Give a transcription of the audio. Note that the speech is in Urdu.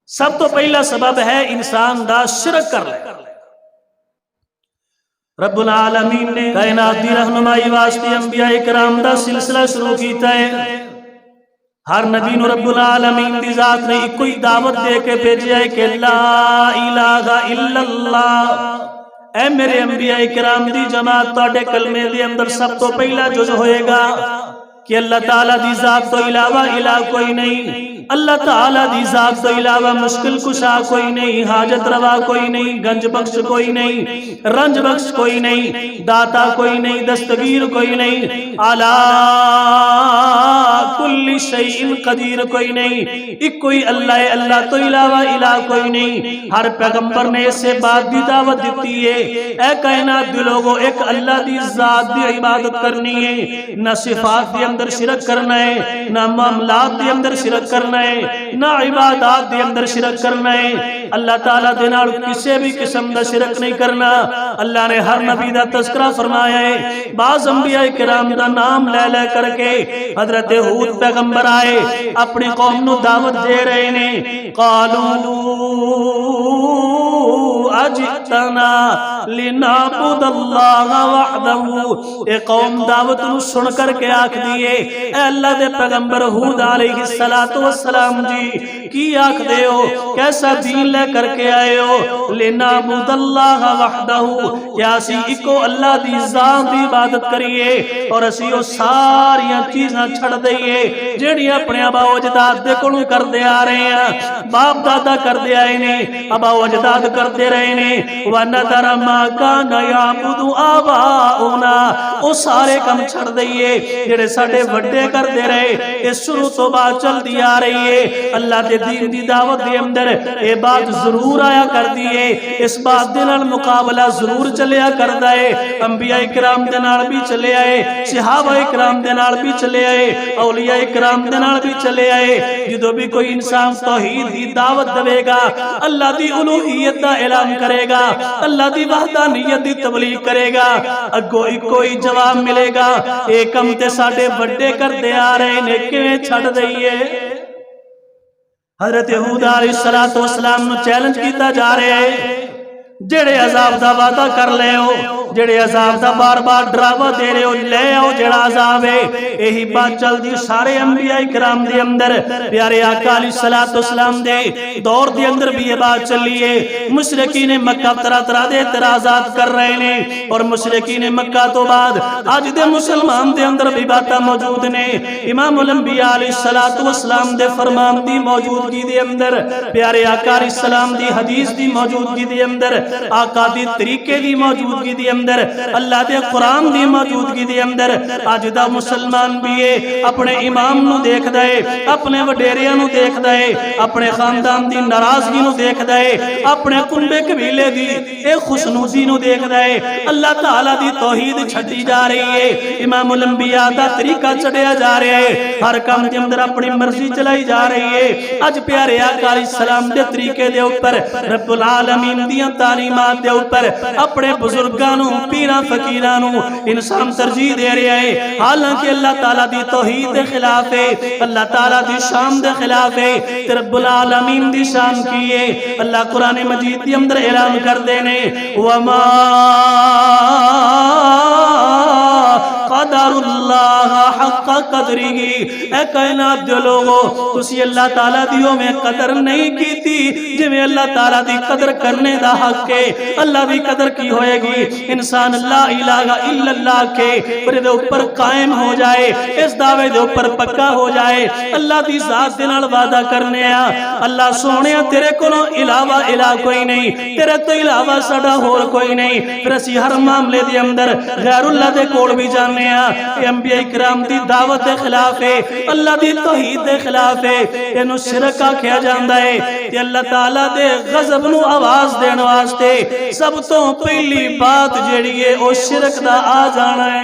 سب تو پہلا سبب ہے انسان دا شرک کر لے۔ رب العالمین نے کائنات دی رہنمائی واسطے انبیاء کرام دا سلسلہ شروع کیتا ہے۔ ہر نبی نو رب العالمین دی ذات نے ایک کوئی دعوت دے کے بھیجا ہے کہ لا الہ الا اللہ۔ اے میرے انبیاء کرام دی جماعت، تواڈے کلمے دے اندر سب تو پہلا جز ہوئے گا کہ اللہ تعالیٰ دی ذات تو علاوہ الہ کوئی نہیں، اللہ تعالیٰ دی ذات تو علاوہ مشکل کشا کوئی نہیں، حاجت روا کوئی نہیں، گنج بخش کوئی نہیں، رنج بخش کوئی نہیں، داتا کوئی نہیں، دستگیر کوئی نہیں، علی کل شیء قدیر کوئی نہیں، ایک کوئی اللہ ہے، اللہ تو علاوہ الہ کوئی نہیں۔ ہر پیغمبر نے اس سے بات دی دعوت دیتی ہے، اے کائنات دے لوگوں، ایک اللہ دی ذات دی عبادت کرنی ہے، نہ صفات دی اندر شرک کرنا ہے، نہ معاملات دی اندر شرک کرنا ہے، نہ عبادات دی اندر شرک کرنا ہے۔ اللہ تعالیٰ دے نال کسی بھی قسم دا شرک نہیں کرنا۔ اللہ نے ہر نبی دا تذکرہ فرمایا ہے، بعض انبیاء کرام دا نام لے لے کر کے حضرت ہود پیغمبر آئے، اپنی قوم نو دعوت دے رہے نے، قالوا اجئتنا لنعبد اللہ وحدہ۔ اے قوم دعوت نو سن کر کے آکھ دیئے، اے اللہ دے پیغمبر ہود علیہ السلام جی کی آکھ دے ہو، کیسا دین لے کر کے آئے ہو؟ لنعبد اللہ وحدہ، کیا اسی اکو اللہ دی ذات دی عبادت کریے اور اسی او ساریاں چیزاں چھڑ دئیے جیڑی اپنے آبا و اجداد دے کولوں کر دے آ رہے ہیں، باپ دادا کر دے آئے نے، آبا و اجداد کر دے رہے نے۔ وَنَذَرَ مَا كَانَ يَعْبُدُ آبَاؤُنَا، او سارے کم چھڑ دئیے جیڑے ساڑے وڈے کر دے رہے، اس شروع تو بات چل دی آ رہی ہے۔ اللہ دے دین دی دعوت دے اندر اے بات ضرور آیا کر دیئے، اس بات دے نال مقابلہ ضرور چلیا کر دائے، انبیاء اکرام دے نال بھی چلے آئے، صحابہ اکرام دے نال بھی چلے آئے، اولیاء اکرام دے نال بھی چلے آئے۔ جدو بھی کوئی انسان توحید دی دعوت دے گا، اللہ دی الوہیت دا اعلان کرے گا، اللہ دی وحدانیت دی تبلیغ کرے گا، اگو کوئی جواب ملے گا، ایک ہم تے ساڑے بڑے کر دے آ رہے نے کیویں چھڑ دئیے۔ حضرت ہود علیہ السلام نو چیلنج کیتا جا رہے ہیں، جڑے عذاب دا وعدہ کر لے ہو، جڑے عذاب دا بار بار ڈراوا دے رہے ہو، لے آؤ جڑا عذاب ہے۔ یہی بات چل دی سارے انبیاء کرام دے اندر، پیارے آقا علیہ السلام دے دور دے اندر بھی یہ بات چلی ہے۔ مشرکین مکہ طرح طرح دے اعتراضات کر رہے ہیں، اور مشرکین مکہ تو بعد آج دے مسلمان دے اندر بھی باتاں موجود نے۔ امام الانبیاء علیہ السلام دے فرمان دی موجودگی دے اندر، پیارے آقا علیہ السلام دی حدیث دی موجودگی دے اندر، آقا دی طریقے دی موجودگی دی اندر، اللہ دے قرآن دی موجودگی دی اندر، آج دا مسلمان بھی ہے اپنے امام نو دیکھ دائے، اپنے وڈیریاں نو دیکھ دائے، اپنے خاندان دی ناراضگی نو دیکھ دائے، اپنے کنبے قبیلے دی اے خوشنودی نو دیکھ دائے۔ اللہ تعالیٰ دی توحید چھٹی جا رہی ہے، امام الانبیاء دا طریقہ چڑھیا جا رہا ہے، ہر کام دے اندر اپنی مرضی چلائی جا رہی ہے۔ آج پیارے آقا علیہ السلام دے طریقے دے اوپر، رب العالمین دیاں تعلیمات دے اوپر، اپنے بزرگانوں پیران فقیرانوں انسان ترجیح دے رہے ہیں، حالانکہ اللہ تعالیٰ دی توحید دے خلاف ہے، اللہ تعالیٰ دی شان دے خلاف ہے، رب العالمین دی شان کی ہے۔ اللہ قرآن مجید دی اندر اعلان کر دینے، وَمَا قَدَرُ اللَّهَ حَقَّ قَدْرِهِ۔ اے کائنات دے لوگو، تسی اللہ تعالیٰ دیوں میں قدر نہیں کی تھی جو میں اللہ تعالیٰ دی قدر کرنے دا حق ہے۔ اللہ دی قدر کی ہوئے گی، انسان لا الہ الا اللہ کے پر دے اوپر قائم ہو جائے، اس دعوے دے اوپر پکا ہو جائے، اللہ دی ذات دے نال وعدہ کرنے آ، اللہ سونیا تیرے کولوں علاوہ الہ کوئی نہیں، تیرے تو علاوہ ساڈا ہور کوئی نہیں، پھر اسی ہر معاملے دے اندر غیر اللہ دے کول بھی جانے کہ انبیاء کرام دی دعوت دے خلاف ہے، اللہ دی توحید دے خلاف ہے، اینو شرک آکھیا جاندا ہے۔ تے اللہ تعالیٰ دے غضب نو آواز دین واسطے سب تو پہلی بات جیڑی ہے او شرک دا آ جانا ہے۔